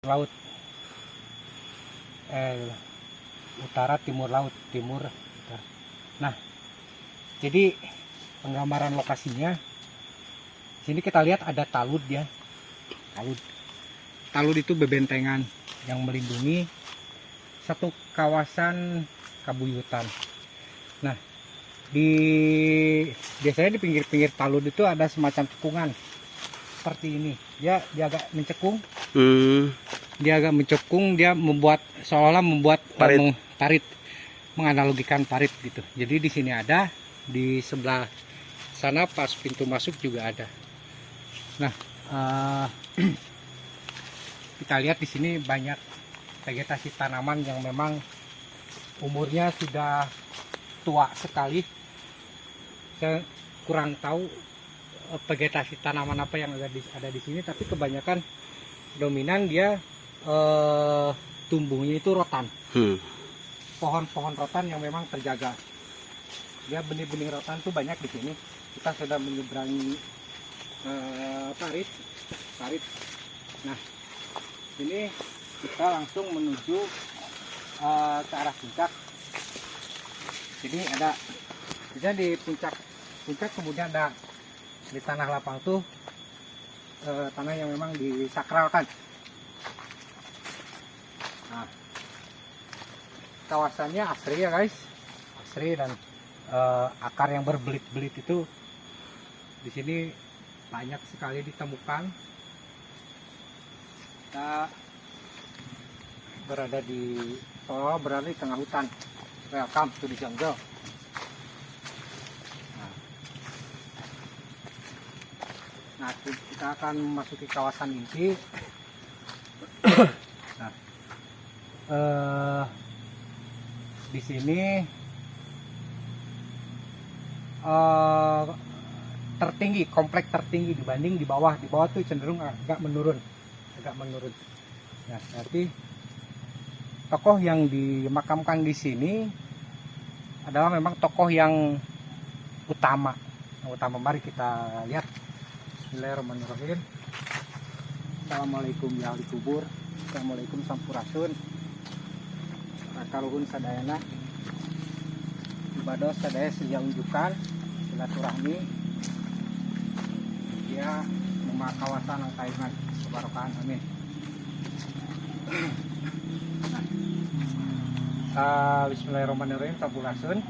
laut, utara timur laut, timur. Nah, jadi penggambaran lokasinya sini kita lihat ada talud ya. Talud itu bebentengan yang melindungi satu kawasan kabuyutan. Nah, biasanya di pinggir-pinggir talud itu ada semacam cekungan seperti ini. Dia agak mencekung. Dia agak mencekung, dia membuat seolah-olah membuat parit, menganalogikan parit gitu. Jadi di sini ada, di sebelah sana pas pintu masuk juga ada. Nah, kita lihat di sini banyak vegetasi tanaman yang memang umurnya sudah tua sekali. Saya kurang tahu vegetasi tanaman apa yang ada di sini, tapi kebanyakan dominan dia tumbuhnya itu rotan. Pohon-pohon rotan yang memang terjaga. Dia benih-benih rotan tuh banyak di sini. Kita sudah menyeberangi parit. Nah, ini kita langsung menuju ke arah puncak. Jadi ada, misalnya di puncak kemudian ada di tanah lapang tuh tanah yang memang disakralkan. Nah, kawasannya asri ya guys, asri, dan akar yang berbelit-belit itu di sini banyak sekali ditemukan. Kita berada di tengah hutan. Welcome to the jungle. Nah, kita akan memasuki kawasan inti. Nah, di sini tertinggi, kompleks tertinggi dibanding di bawah. Di bawah tuh cenderung agak menurun. Nah, berarti tokoh yang dimakamkan di sini adalah memang tokoh yang utama. Mari kita lihat. Bismillahirrahmanirrahim. Assalamualaikum ya ahli kubur. Assalamualaikum sampurasun. Rakaluhun sadayana. Ibadah sadaya sejaunjukan silaturahmi. Dia rumah kawasan ang kainan kebarokahan, amin. Bismillahirrahmanirrahim, sampurasun.